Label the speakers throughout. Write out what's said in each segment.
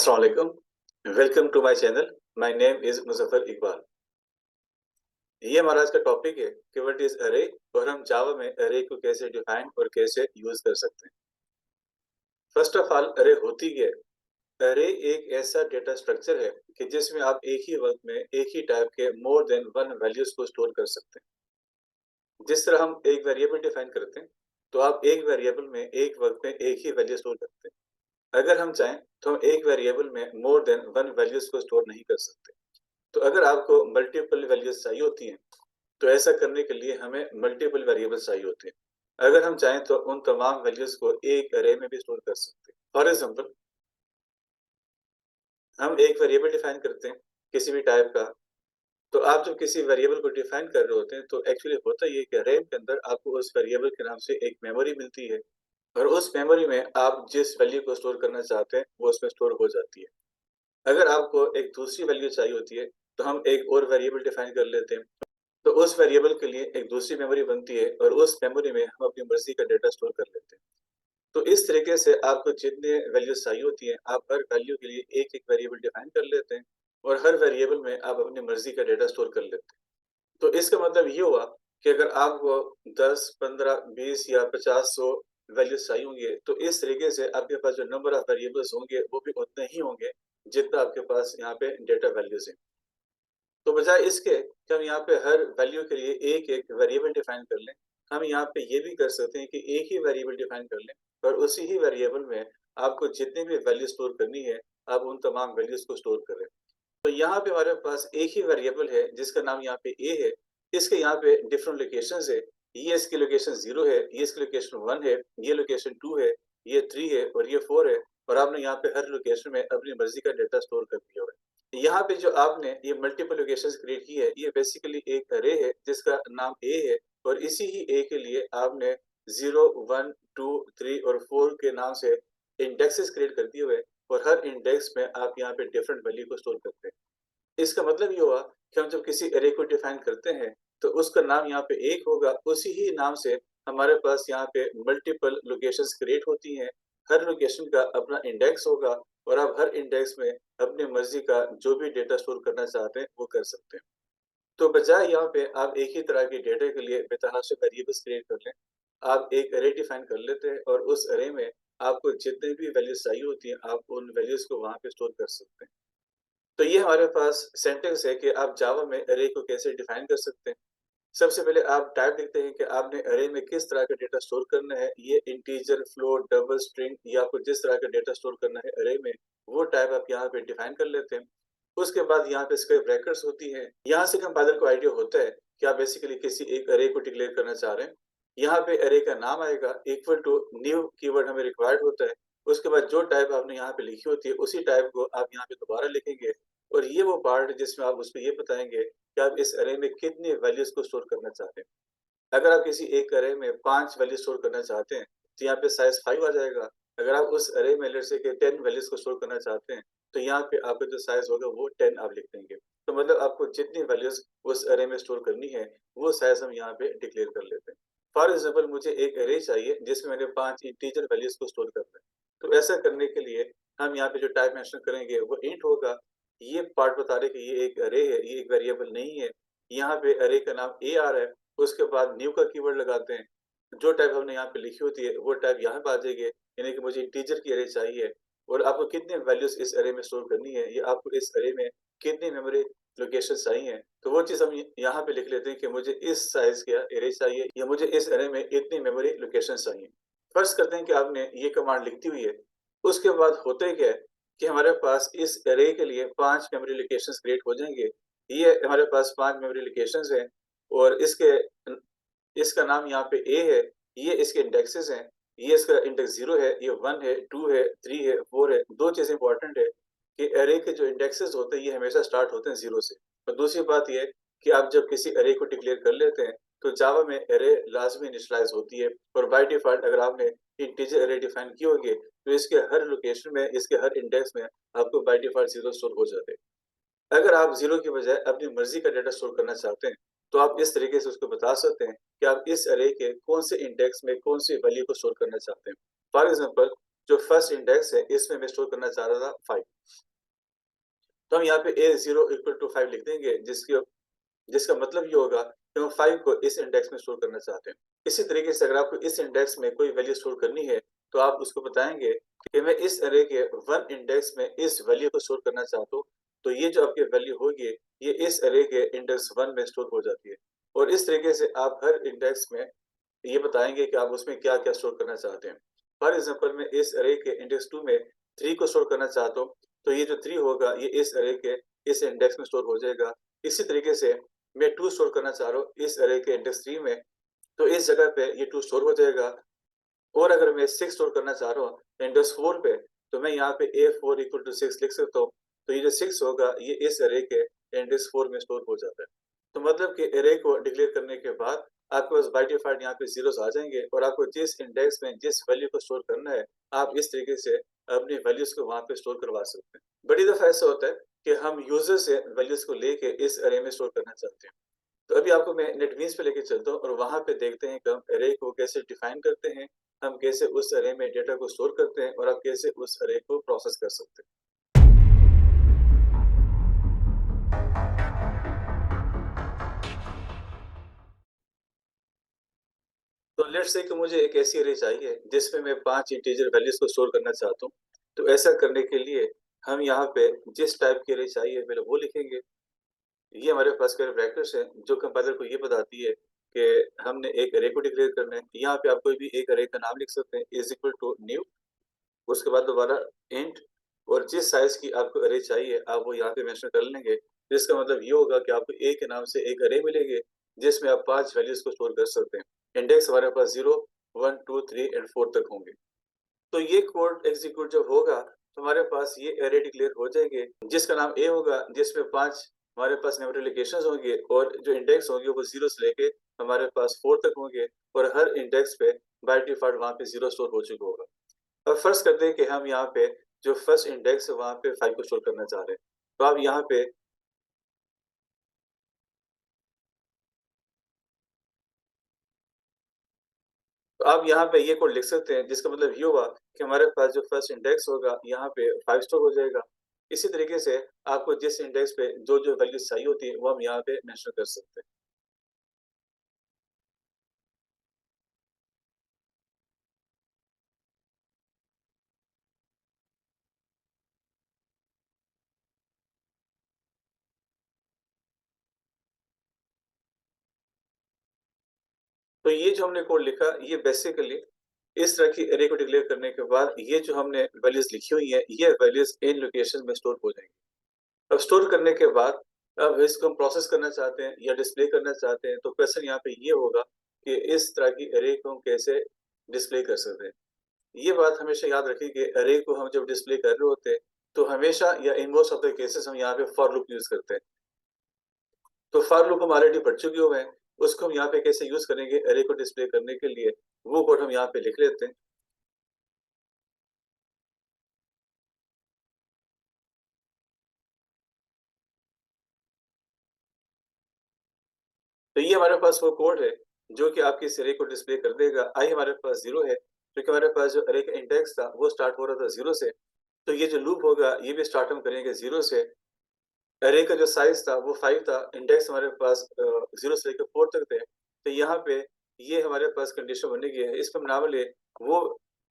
Speaker 1: अस्सलाम वालेकुम। Welcome to my channel. My name is Muzaffar Iqbal. ये हमारा आज का टॉपिक है कि व्हाट इज़ अरे और हम जावा में अरे को कैसे डिफाइन और कैसे यूज़ कर सकते हैं। फर्स्ट ऑफ ऑल अरे होती क्या है? अरे एक ऐसा डेटा स्ट्रक्चर है कि जिसमें आप एक ही वक़्त में एक ही टाइप के मोर देन वन वैल्यूज़ को स्टोर कर सकते हैं। जिस तरह हम एक वेरिएबल डिफाइन करते हैं, तो आप एक वेरिएबल में एक वक़्त में एक ही वैल्यू स्टोर करते हैं। अगर हम चाहें तो हम एक वेरिएबल में मोर देन वन वैल्यूज़ को स्टोर नहीं कर सकते। तो अगर आपको मल्टीपल वैल्यूज़ चाहिए होती हैं, तो ऐसा करने के लिए हमें मल्टीपल वेरिएबल्स चाहिए होते हैं। अगर हम चाहें तो उन तमाम वैल्यूज़ को एक अरे में भी स्टोर कर सकते हैं। फॉर एग्ज़ाम्पल हम एक वेरिएबल डिफाइन करते हैं, किसी भी टाइप का, तो आप जब किसी वेरिएबल को डिफाइन कर रहे होते हैं, तो एक्चुअली होता ये है कि अरे के अंदर आपको उस वेरिएबल के नाम से एक मेमोरी मिलती है और उस मेमोरी में आप जिस वैल्यू को स्टोर करना चाहते हैं, वो उसमें स्टोर हो जाती है। अगर आपको एक दूसरी वैल्यू चाहिए होती है, तो हम एक और वेरिएबल डिफाइन कर लेते हैं। तो उस वेरिएबल के लिए एक दूसरी मेमोरी बनती है और उस मेमोरी में हम अपनी मर्ज़ी का डेटा स्टोर कर लेते हैं। तो इस तरीके से आपको जितने वैल्यूज़ चाहिए होती हैं, आप हर वैल्यू के लिए एक-एक वेरिएबल डिफाइन कर लेते हैं और हर वेरिएबल में आप अपनी मर्ज़ी का डेटा स्टोर कर लेते हैं। तो इसका मतलब ये हुआ कि अगर आपको 10, 15, 20 या 50, 100 वैल्यूज़ चाहिए होंगे, तो इस तरीके से आपके पास जो नंबर ऑफ वेरिएबल्स होंगे, वो भी उतने ही होंगे, जितना आपके पास यहाँ पे डेटा वैल्यूज़ हैं। तो बजाय इसके कि हम यहाँ पे हर वैल्यू के लिए एक-एक वेरिएबल डिफाइन कर लें, हम यहाँ पे ये भी कर सकते हैं कि एक ही वेरिएबल डिफाइन कर लें और उसी ही वेरिएबल में आपको जितनी भी वैल्यू स्टोर करनी है, आप उन तमाम वैल्यूज़ को स्टोर करें। तो यहाँ पे हमारे पास एक ही वेरिएबल है जिसका नाम यहाँ पे ए है, इसके यहाँ पे डिफरेंट लोकेशंस है। ये इसकी लोकेशन 0 है, ये इसकी लोकेशन 1 है, ये लोकेशन 2 है, ये 3 है और ये 4 है और आपने यहाँ पे हर लोकेशन में अपनी मर्ज़ी का डेटा स्टोर कर दिया हुआ है। यहाँ पे जो आपने ये मल्टीपल लोकेशंस क्रिएट की है, ये बेसिकली एक अरे है जिसका नाम ए है और इसी ही ए के लिए आपने 0, 1, 2, 3 और 4 के नाम से इंडेक्सेस क्रिएट कर दिए हुए हैं और हर इंडेक्स में आप यहाँ पे डिफरेंट वैल्यू को स्टोर करते हैं। इसका मतलब ये हुआ कि हम जब किसी अरे को डिफाइन करते हैं, तो उसका नाम यहाँ पे एक होगा, उसी ही नाम से हमारे पास यहाँ पे मल्टीपल लोकेशंस क्रिएट होती हैं। हर लोकेशन का अपना इंडेक्स होगा और आप हर इंडेक्स में अपनी मर्ज़ी का जो भी डेटा स्टोर करना चाहते हैं, वो कर सकते हैं। तो बजाय यहाँ पे आप एक ही तरह के डेटा के लिए बेतहाशा वेरिएबल्स क्रिएट कर लें, आप एक अरे डिफाइन कर लेते हैं और उस अरे में आपको जितनी भी वैल्यूज़ चाहिए होती हैं, आप उन वैल्यूज़ को वहाँ पे स्टोर कर सकते हैं। तो ये हमारे पास सेंटेंस है कि आप जावा में अरे को कैसे डिफाइन कर सकते हैं। सबसे पहले आप टाइप लिखते हैं कि आपने अरे में किस तरह का डेटा स्टोर करना है। ये इंटीजर, फ्लोट, डबल, स्ट्रिंग या आपको जिस तरह का डेटा स्टोर करना है अरे में, वो टाइप आप यहाँ पे डिफाइन कर लेते हैं। उसके बाद यहाँ पे स्क्वेयर ब्रैकेट्स होती हैं। यहाँ से कंपाइलर को आइडिया होता है कि आप बेसिकली किसी एक अरे को डिक्लेयर करना चाह रहे हैं। यहाँ पे अरे का नाम आएगा इक्वल टू न्यू कीवर्ड हमें रिक्वायर्ड होता है। उसके बाद जो टाइप आपने यहाँ पे लिखी होती है, उसी टाइप को आप यहाँ पे दोबारा लिखेंगे और ये वो पार्ट है जिसमें आप उसमें ये बताएँगे कि आप इस अरे में कितनी वैल्यूज़ को स्टोर करना चाहते हैं। अगर आप किसी एक अरे में 5 वैल्यू स्टोर करना चाहते हैं, तो यहाँ पे साइज़ 5 आ जाएगा। अगर आप उस अरे में लेट्स से कि 10 वैल्यूज़ को स्टोर करना चाहते हैं, तो यहाँ पे आपका जो साइज़ होगा वो 10 आप लिख देंगे। तो मतलब आपको जितनी वैल्यूज़ उस अरे में स्टोर करनी है, वो साइज़ हम यहाँ पे डिक्लेयर कर लेते हैं। फॉर एग्ज़ाम्पल मुझे एक अरे चाहिए जिसमें मैंने 5 इंटीजर वैल्यूज़ को स्टोर करना है। तो ऐसा करने के लिए हम यहाँ पे जो टाइप मेंशन करेंगे वो इंट होगा। ये पार्ट बता रहे हैं कि ये एक अरे है, ये एक वेरिएबल नहीं है। यहाँ पे अरे का नाम ए आ रहा है। उसके बाद न्यू का कीवर्ड लगाते हैं। जो टाइप हमने यहाँ पे लिखी होती है, वो टाइप यहाँ पे आ जाएगी, यानी कि मुझे इंटीजर की अरे चाहिए और आपको कितनी वैल्यूज़ इस अरे में स्टोर करनी है, ये आपको इस अरे में कितनी मेमोरी लोकेशंस चाहिए, तो वो चीज़ हम य यहाँ पे लिख लेते हैं कि मुझे इस साइज़ का अरे चाहिए या मुझे इस अरे में इतनी मेमोरी लोकेशंस चाहिए। फ़र्ज़ करते हैं कि आपने ये कमांड लिख दी हुई है, उसके बाद होता ही क्या है कि हमारे पास इस अरे के लिए 5 मेमोरी लोकेशंस क्रिएट हो जाएँगे। ये हमारे पास 5 मेमोरी लोकेशंस हैं और इसका नाम यहाँ पे ए है, ये इसके इंडेक्सेस हैं, ये इसका इंडेक्स 0 है, ये 1 है, 2 है, 3 है, 4 है। 2 चीज़ें इम्पोर्टेंट है कि अरे के जो इंडेक्सेस होते हैं, ये हमेशा स्टार्ट होते हैं 0 से। और दूसरी बात ये है कि आप जब किसी अरे को डिक्लेयर कर लेते हैं, तो जावा में अरे लाज़मी इनिशियलाइज़ होती है और बाय डिफ़ॉल्ट अगर आपने इंटीजर अरे डिफाइन की होगी, तो इसके हर लोकेशन में, इसके हर इंडेक्स में आपको बाय डिफ़ॉल्ट 0 स्टोर हो जाते हैं। अगर आप 0 की बजाय अपनी मर्ज़ी का डेटा स्टोर करना चाहते हैं, तो आप इस तरीके से उसको बता सकते हैं कि आप इस अरे के कौन से इंडेक्स में कौन सी वैल्यू को स्टोर करना चाहते हैं। फॉर एग्ज़ाम्पल जो फर्स्ट इंडेक्स है इसमें मैं स्टोर करना चाह रहा था 5। तो हम यहाँ पे A0 इक्वल टू 5 लिख देंगे जिसका मतलब ये होगा कि हम 5 को इस इंडेक्स में स्टोर करना चाहते हैं। इसी तरीके से अगर आपको इस इंडेक्स में कोई वैल्यू स्टोर करनी है, तो आप उसको बताएँगे कि मैं इस अरे के 1 इंडेक्स में इस वैल्यू को स्टोर करना चाहता हूँ। तो ये जो आपकी वैल्यू होगी, ये इस अरे के इंडेक्स 1 में स्टोर हो जाती है। और इस तरीके से आप हर इंडेक्स में ये बताएँगे कि आप उसमें क्या-क्या स्टोर करना चाहते हैं। फॉर एग्ज़ाम्पल मैं इस अरे के इंडेक्स 2 में 3 को स्टोर करना चाहता हूँ, तो ये जो 3 होगा ये इस अरे के इस इंडेक्स में स्टोर हो जाएगा। इसी तरीके से मैं 2 स्टोर करना चाह रहा हूँ इस अरे के इंडेक्स 3 में, तो इस जगह पे ये 2 स्टोर हो जाएगा। और अगर मैं 6 स्टोर करना चाह रहा हूँ इंडेक्स 4 पे, तो मैं यहाँ पे A4 इक्वल टू 6 लिख सकता हूँ। तो ये जो 6 होगा ये इस अरे के इंडेक्स 4 में स्टोर हो जाता है। तो मतलब कि अरे को डिक्लेयर करने के बाद आपके पास बाय डिफ़ॉल्ट यहाँ पे ज़ीरोज़ आ जाएँगे और आपको जिस इंडेक्स में जिस वैल्यू को स्टोर करना है, आप इस तरीके से अपनी वैल्यूज़ को वहाँ पे स्टोर करवा सकते हैं। बड़ी दफ़ा ऐसा होता है कि हम यूज़र से वैल्यूज़ को लेके इस अरे में स्टोर करना चाहते हैं। तो अभी आपको मैं नेटबीन्स पे लेके चलता हूँ और वहाँ पे देखते हैं कि हम अरे को कैसे डिफाइन करते हैं, हम कैसे उस अरे में डेटा को स्टोर करते हैं और आप कैसे उस अरे को प्रोसेस कर सकते हैं। तो लेट्स से कि मुझे एक ऐसी अरे चाहिए जिसमें मैं 5 इंटीजर वैल्यूज़ को स्टोर करना चाहता हूँ। तो ऐसा करने के लिए हम यहाँ पे जिस टाइप की अरे चाहिए पहले वो लिखेंगे। ये हमारे पास कर्ली ब्रैकेट्स हैं जो कंपाइलर को ये बताती है कि हमने एक अरे को डिक्लेयर करना है। यहाँ पे आप कोई भी एक अरे का नाम लिख सकते हैं इज़ इक्वल टू न्यू, उसके बाद दोबारा इंट और जिस साइज़ की आपको अरे चाहिए आप वो यहाँ पे मेंशन कर लेंगे। जिसका मतलब ये होगा कि आपको ए के नाम से एक अरे मिलेंगे जिसमें आप 5 वैल्यूज़ को स्टोर कर सकते हैं। इंडेक्स हमारे पास 0, 1, 2, 3 एंड 4 तक होंगे। तो ये कोड एग्ज़ीक्यूट जब होगा तो हमारे पास ये अरे डिक्लेयर हो जाएँगे जिसका नाम ए होगा, जिसमें 5 हमारे पास मेमोरी लोकेशंस होंगे और जो इंडेक्स होंगे वो 0 से लेके हमारे पास 4 तक होंगे और हर इंडेक्स पे बाय डिफ़ॉल्ट वहाँ पे 0 स्टोर हो चुका होगा। अब फ़र्ज़ करते हैं कि हम यहाँ पे जो फर्स्ट इंडेक्स है वहाँ पे 5 को स्टोर करना चाह रहे हैं। तो आप यहाँ पे ये कोड लिख सकते हैं जिसका मतलब ये हुआ कि हमारे पास जो फर्स्ट इंडेक्स होगा यहाँ पे 5 स्टोर हो जाएगा। इसी तरीके से आपको जिस इंडेक्स पे जो-जो वैल्यूज़ चाहिए होती है वो हम यहाँ पे मेंशन कर सकते हैं। तो ये जो हमने कोड लिखा ये बेसिकली इस तरह की अरे को डिक्लेयर करने के बाद ये जो हमने वैल्यूज़ लिखी हुई हैं ये वैल्यूज़ इन लोकेशन में स्टोर हो जाएँगी। अब स्टोर करने के बाद अब इसको हम प्रोसेस करना चाहते हैं या डिस्प्ले करना चाहते हैं, तो क्वेश्चन यहाँ पे ये होगा कि इस तरह की अरे को हम कैसे डिस्प्ले कर सकते हैं। ये बात हमेशा याद रखें कि अरे को हम जब डिस्प्ले कर रहे होते हैं, तो हमेशा या in most of the cases हम यहाँ पे फॉर लूप यूज़ करते हैं। तो फॉर लूप हम ऑलरेडी पढ़ चुके हुए हैं, उसको हम यहाँ पे कैसे यूज़ करेंगे अरे को डिस्प्ले करने के लिए, वो कोड हम यहाँ पे लिख लेते हैं। तो ये हमारे पास वो कोड है, जो कि आपके इस अरे को डिस्प्ले कर देगा। आई हमारे पास 0 है, क्योंकि हमारे पास जो अरे का इंडेक्स था, वो स्टार्ट हो रहा था 0 से। तो ये जो लूप होगा, ये भी स्टार्ट हम करेंगे 0 से। अरे का जो साइज़ था, वो 5 था। इंडेक्स हमारे पास 0 से लेकर 4 तक थे। तो यहाँ पे ये हमारे पास कंडीशन बनेगी है, इस पे हम नॉर्मली वो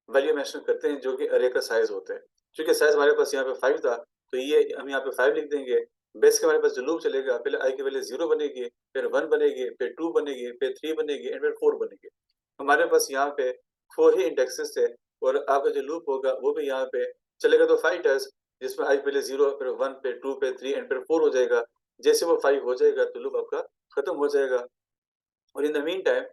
Speaker 1: वैल्यू मेंशन करते हैं, जो कि अरे का साइज़ होता है। चूँकि साइज़ हमारे पास यहाँ पे 5 था, तो ये हम यहाँ पे 5 लिख देंगे। बेसिक हमारे पास जो लूप चलेगा, पहले आई की वैल्यू 0 बनेगी, फिर 1 बनेगी, फिर 2 बनेगी, फिर 3 बनेगी एंड फिर 4 बनेगी। हमारे पास यहाँ पे 4 ही इंडेक्सेस थे और आपका जो लूप होगा, वो भी यहाँ पे चलेगा तो 5 टाइम्स, जिसमें आई पहले 0 फिर 1 फिर 2 फिर 3 एंड फिर 4 हो जाएगा। जैसे वो 5 हो जाएगा, तो लूप आपका खत्म हो जाएगा और इन द मीन टाइम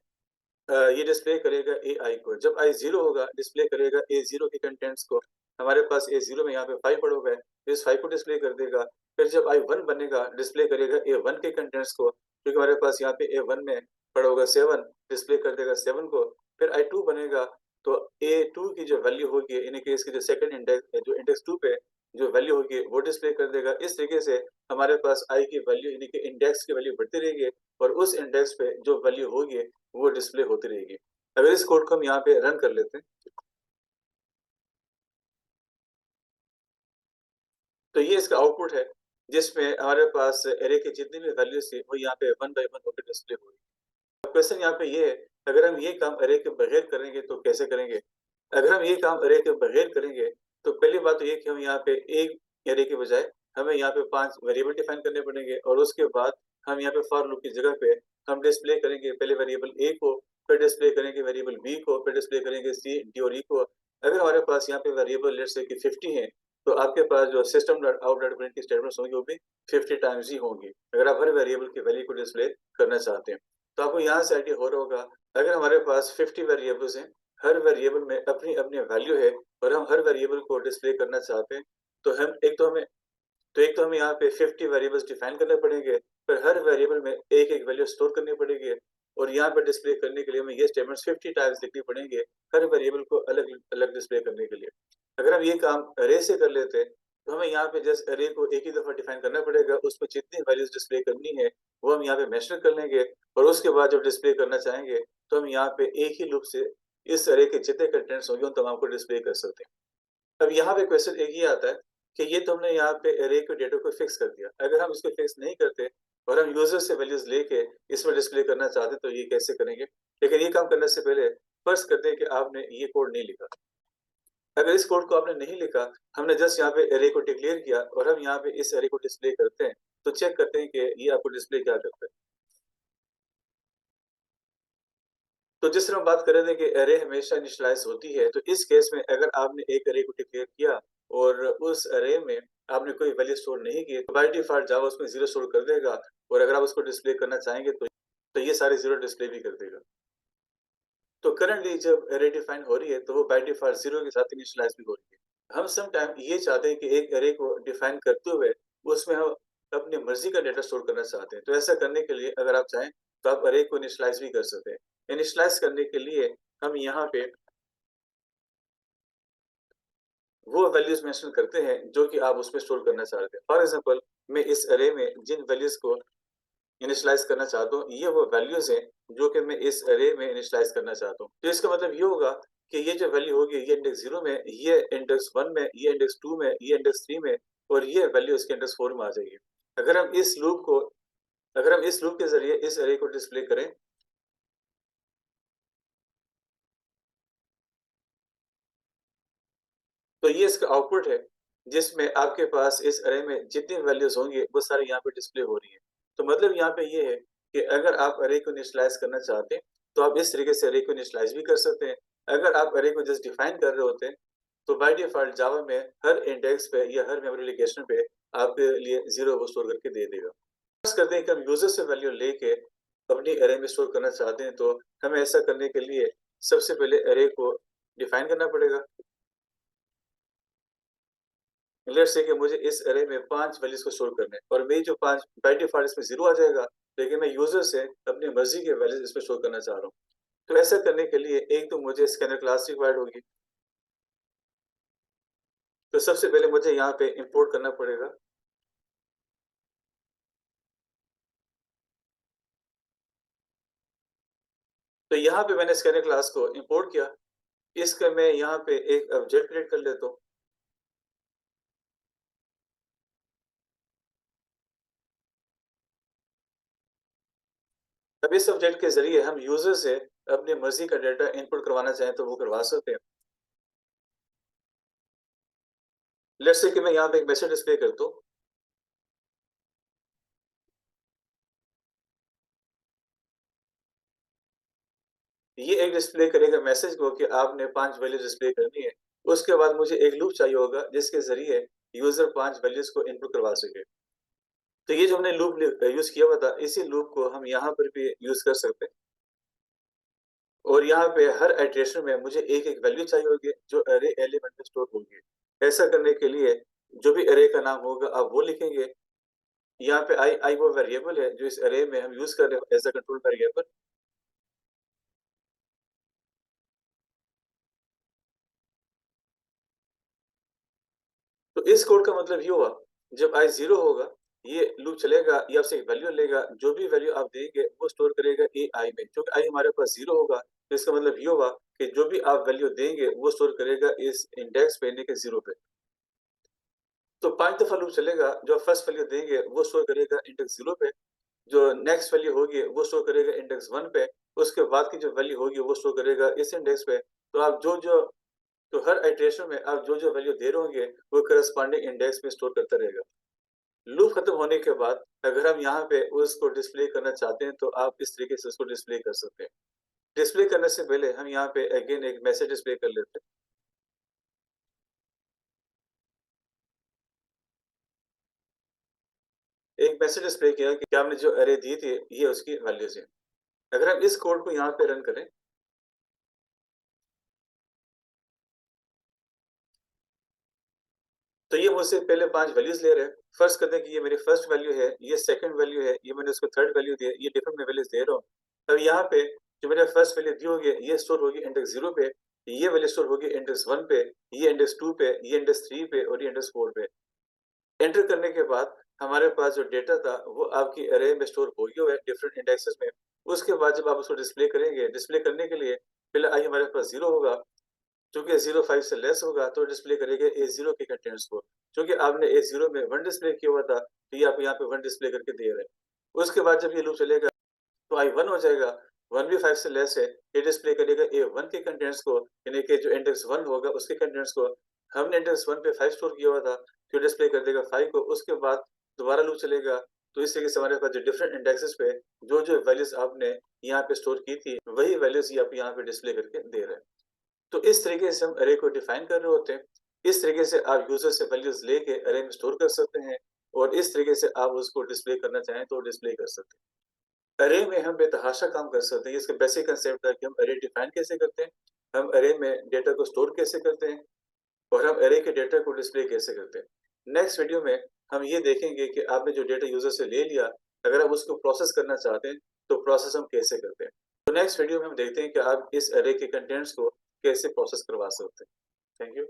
Speaker 1: ये डिस्प्ले करेगा एआई को। जब आई 0 होगा, डिस्प्ले करेगा ए0 के कंटेंट्स को। हमारे पास ए0 में यहाँ पे 5 पड़ा हुआ है, तो इस 5 को डिस्प्ले कर देगा। फिर जब आई1 बनेगा, डिस्प्ले करेगा ए1 के कंटेंट्स को, क्योंकि हमारे पास यहाँ पे ए1 में पड़ा होगा 7, डिस्प्ले कर देगा 7 को। फिर आई2 बनेगा, तो ए2 की जो वैल्यू होगी, इन केस की जो सेकंड इंडेक्स जो इंडेक्स 2 पे जो वैल्यू होगी, वो डिस्प्ले कर देगा। इस तरीके से हमारे पास आई की वैल्यू यानी कि इंडेक्स की वैल्यू बढ़ती रहेगी और उस इंडेक्स पे जो वैल्यू होगी वो डिस्प्ले होती रहेगी। अगर इस कोड को हम यहाँ पे रन कर लेते हैं, तो ये इसका आउटपुट है, जिसमें हमारे पास अरे के जितनी भी वैल्यूज़ थी, वो यहाँ पे वन बाय वन होकर डिस्प्ले हो रही है। अब क्वेश्चन यहाँ पे ये है, अगर हम ये काम अरे के बगैर करेंगे तो कैसे करेंगे? अगर हम ये काम अरे के बगैर करेंगे, तो पहली बात तो ये कि हम यहाँ पे एक अरे के बजाय हमें यहाँ पे 5 वेरिएबल डिफाइन करने पड़ेंगे और उसके बाद हम यहाँ पे फॉर लूप की जगह पे हम डिस्प्ले करेंगे पहले वेरिएबल ए को, फिर डिस्प्ले करेंगे वेरिएबल बी को, फिर डिस्प्ले करेंगे सी, डी और ई को। अगर हमारे पास यहाँ पे वेरिएबल लेट्स से कि 50 है, तो आपके पास जो system dot out dot print की स्टेटमेंट्स होंगी, वो भी 50 टाइम्स ही होंगी, अगर आप हर वेरिएबल की वैल्यू को डिस्प्ले करना चाहते हैं। तो आपको यहाँ से आइडिया हो रहा होगा, अगर हमारे पास 50 वेरिएबल्स हैं, हर वेरिएबल में अपनी-अपनी वैल्यू है और हम हर वेरिएबल को डिस्प्ले करना चाहते हैं, तो हम एक तो हमें यहाँ पे 50 वेरिएबल्स डिफाइन करने पड़ेंगे, फिर हर वेरिएबल में एक-एक वैल्यू स्टोर करनी पड़ेगी और यहाँ पे डिस्प्ले करने के लिए हमें ये स्टेटमेंट्स 50 टाइम्स लिखनी पड़ेंगे, हर वेरिएबल को अलग-अलग डिस्प्ले करने के लिए। अगर हम ये काम अरे से कर लेते हैं, तो हमें यहाँ पे जस्ट अरे को एक ही दफ़ा डिफाइन करना पड़ेगा, उसमें जितनी वैल्यूज़ डिस्प्ले करनी है, वो हम यहाँ पे मेंशन कर लेंगे और उसके बाद जब डिस्प्ले करना चाहेंगे, तो हम यहाँ पे एक ही लूप से इस अरे के जितने कंटेंट्स होंगे, उन तमाम को डिस्प्ले कर सकते हैं। अब यहाँ पे क्वेश्चन एक ये आता है कि ये तो हमने यहाँ पे अरे के डेटा को फिक्स कर दिया। अगर हम इसको फिक्स नहीं करते और हम यूज़र से वैल्यूज़ लेके इसमें डिस्प्ले करना चाहते हैं, तो ये कैसे करेंगे? लेकिन ये काम करने से पहले फर्ज़ करते हैं कि आपने ये कोड नहीं लिखा। अगर इस कोड को आपने नहीं लिखा, हमने जस्ट यहाँ पे अरे को डिक्लेयर किया और हम यहाँ पे इस अरे को डिस्प्ले करते हैं, तो चेक करते हैं कि ये आपको डिस्प्ले क्या करता है। तो जिस तरह हम बात कर रहे थे कि अरे हमेशा इनिशियलाइज़ होती है, तो इस केस में अगर आपने एक अरे को डिक्लेयर किया और उस अरे में आपने कोई वैल्यू स्टोर नहीं की, तो बाय डिफ़ॉल्ट जावा उसमें 0 स्टोर कर देगा और अगर आप उसको डिस्प्ले करना चाहेंगे तो ये सारे 0 डिस्प्ले भी कर देगा। तो करंटली जब अरे डिफाइन हो रही है, तो वो बाय डिफ़ॉल्ट 0 के साथ इनिशियलाइज़ भी हो रही है। हम सम टाइम ये चाहते हैं कि एक अरे को डिफाइन करते हुए उसमें हम अपनी मर्ज़ी का डेटा स्टोर करना चाहते हैं। तो ऐसा करने के लिए अगर आप चाहें, तो आप अरे को इनिशियलाइज़ भी कर सकते हैं। इनिशियलाइज़ करने के लिए हम यहाँ पे वो वैल्यूज़ मेंशन करते हैं जो कि आप उसमें स्टोर करना चाहते हैं। फॉर एग्ज़ाम्पल मैं इस अरे में जिन वैल्यूज़ को इनिशियलाइज़ करना चाहता हूँ, ये वो वैल्यूज़ हैं जो कि मैं इस अरे में इनिशियलाइज़ करना चाहता हूँ। तो इसका मतलब ये होगा कि ये जो वैल्यू होगी, ये इंडेक्स 0 में, ये इंडेक्स 1 में, ये इंडेक्स 2 में, ये इंडेक्स 3 में और ये वैल्यू इसके इंडेक्स 4 में आ जाएगी। अगर हम इस लूप को अगर हम इस लूप के ज़रिए इस अरे को डिस्प्ले करें, तो ये इसका आउटपुट है, जिसमें आपके पास इस अरे में जितनी वैल्यूज़ होंगी, वो सारी यहाँ पे डिस्प्ले हो रही हैं। तो मतलब यहाँ पे ये है कि अगर आप अरे को इनिशियलाइज़ करना चाहते हैं, तो आप इस तरीके से अरे को इनिशियलाइज़ भी कर सकते हैं। अगर आप अरे को जस्ट डिफाइन कर रहे होते हैं, तो बाय डिफ़ॉल्ट जावा में हर इंडेक्स पे या हर मेमोरी लोकेशन पे आपके लिए 0 वो स्टोर करके दे देगा। फ़र्ज़ करते हैं कि हम यूज़र से वैल्यू लेके अपनी अरे में स्टोर करना चाहते हैं, तो हमें ऐसा करने के लिए सबसे पहले अरे को डिफाइन करना पड़ेगा। लेट्स से कि मुझे इस अरे में 5 वैल्यूज़ को स्टोर करना है और मेरी जो 5 बाय डिफ़ॉल्ट इसमें 0 आ जाएगा, लेकिन मैं यूज़र से अपनी मर्ज़ी के वैल्यूज़ इसमें स्टोर करना चाह रहा हूँ। तो ऐसा करने के लिए एक तो मुझे स्कैनर क्लास रिक्वायर्ड होगी, तो सबसे पहले मुझे यहाँ पे इंपोर्ट करना पड़ेगा। तो यहाँ पे मैंने स्कैनर क्लास को इंपोर्ट किया, इसका मैं यहाँ पे एक ऑब्जेक्ट क्रिएट कर लेता हूँ। अब इस ऑब्जेक्ट के ज़रिए हम यूज़र से अपनी मर्ज़ी का डेटा इनपुट करवाना चाहें तो वो करवा सकते हैं। लेट्स से कि मैं यहाँ पे एक मैसेज डिस्प्ले करता हूँ। ये एक डिस्प्ले करेगा मैसेज को कि आपने 5 वैल्यू डिस्प्ले करनी है। उसके बाद मुझे एक लूप चाहिए होगा जिसके ज़रिए यूज़र 5 वैल्यूज़ को इनपुट करवा सके। तो ये जो हमने लूप यूज़ किया हुआ था, इसी लूप को हम यहाँ पर भी यूज़ कर सकते हैं और यहाँ पे हर इटरेशन में मुझे एक-एक वैल्यू चाहिए होगी जो अरे एलिमेंट में स्टोर होंगी। ऐसा करने के लिए जो भी अरे का नाम होगा आप वो लिखेंगे। यहाँ पे आई वो वेरिएबल है जो इस अरे में हम यूज़ कर रहे हैं एज़ अ कंट्रोल वेरिएबल। तो इस कोड का मतलब ये हुआ, जब i 0 होगा, ये लूप चलेगा, ये आपसे एक वैल्यू लेगा, जो भी वैल्यू आप देंगे, वो स्टोर करेगा ai में। चूँकि i हमारे पास 0 होगा, तो इसका मतलब ये होगा कि जो भी आप वैल्यू देंगे, वो स्टोर करेगा इस इंडेक्स पे यानी कि 0 पे। तो 5 दफ़ा लूप चलेगा, जो फर्स्ट वैल्यू देंगे वो स्टोर करेगा इंडेक्स 0 पे, जो नेक्स्ट वैल्यू होगी वो स्टोर करेगा इंडेक्स 1 पे, उसके बाद की जो वैल्यू होगी वो स्टोर करेगा इस इंडेक्स पे। तो आप जो-जो तो हर इटरेशन में आप जो-जो वैल्यू दे रहे होंगे, वो करस्पॉन्डिंग इंडेक्स में स्टोर करता रहेगा। लूप खत्म होने के बाद अगर हम यहाँ पे उसको डिस्प्ले करना चाहते हैं, तो आप इस तरीके से उसको डिस्प्ले कर सकते हैं। डिस्प्ले करने से पहले हम यहाँ पे अगेन एक मैसेज डिस्प्ले कर लेते हैं। एक मैसेज डिस्प्ले किया कि आपने जो अरे दी थी, ये उसकी वैल्यूज़ हैं। अगर हम इस कोड को यहाँ पे रन करें, तो ये मुझसे पहले 5 वैल्यूज़ ले रहा है। फर्ज़ करते हैं कि ये मेरी फर्स्ट वैल्यू है, ये सेकंड वैल्यू है, ये मैंने उसको थर्ड वैल्यू दी है, ये डिफरेंट मैं वैल्यूज़ दे रहा हूँ। अब यहाँ पे जो मैंने फर्स्ट वैल्यू दी होगी, ये स्टोर होगी इंडेक्स 0 पे, ये वैल्यू स्टोर होगी इंडेक्स 1 पे, ये इंडेक्स 2 पे, ये इंडेक्स 3 पे और ये इंडेक्स 4 पे। एंटर करने के बाद हमारे पास जो डेटा था, वो आपकी अरे में स्टोर हो गया है डिफरेंट इंडेक्सेस में। उसके बाद जब आप उसको डिस्प्ले करेंगे, डिस्प्ले करने के लिए पहले आई हमारे पास 0 होगा, चूँकि 0 5 से लेस होगा तो डिस्प्ले करेगा A0 के कंटेंट्स को। चूँकि आपने A0 में 1 डिस्प्ले किया हुआ था, तो ये आप यहाँ पे 1 डिस्प्ले करके दे रहे हैं। उसके बाद जब ये लूप चलेगा तो I1 हो जाएगा, 1 भी 5 से लेस है, ये डिस्प्ले करेगा A1 के कंटेंट्स को, यानी कि जो इंडेक्स 1 होगा उसके कंटेंट्स को। हमने इंडेक्स 1 पे 5 स्टोर किया हुआ था, तो डिस्प्ले कर देगा 5 को, उसके बाद दोबारा लूप चलेगा। तो इस तरीके से हमारे पास जो डिफरेंट इंडेक्सेस पे जो-जो वैल्यूज़ आपने यहाँ पे स्टोर की थी, वही वैल्यूज़ ये आप यहाँ पे डिस्प्ले करके दे रहे हैं। तो इस तरीके से हम अरे को डिफाइन कर रहे होते हैं। इस तरीके से आप यूज़र से वैल्यूज़ लेके अरे में स्टोर कर सकते हैं और इस तरीके से आप उसको डिस्प्ले करना चाहें तो डिस्प्ले कर सकते हैं। अरे में हम बेतहाशा काम कर सकते हैं। इसका बेसिक कांसेप्ट है कि हम अरे डिफाइन कैसे करते हैं, हम अरे में डेटा को स्टोर कैसे करते हैं और हम अरे के डेटा को डिस्प्ले कैसे करते हैं। नेक्स्ट वीडियो में हम ये देखेंगे कि आपने जो डेटा यूज़र से ले लिया, अगर आप उसको प्रोसेस करना चाहते हैं, तो प्रोसेस हम कैसे करते हैं। तो नेक्स्ट वीडियो में हम देखते हैं कि आप इस अरे के कंटेंट्स को कैसे प्रोसेस करवा सकते हैं। Thank you.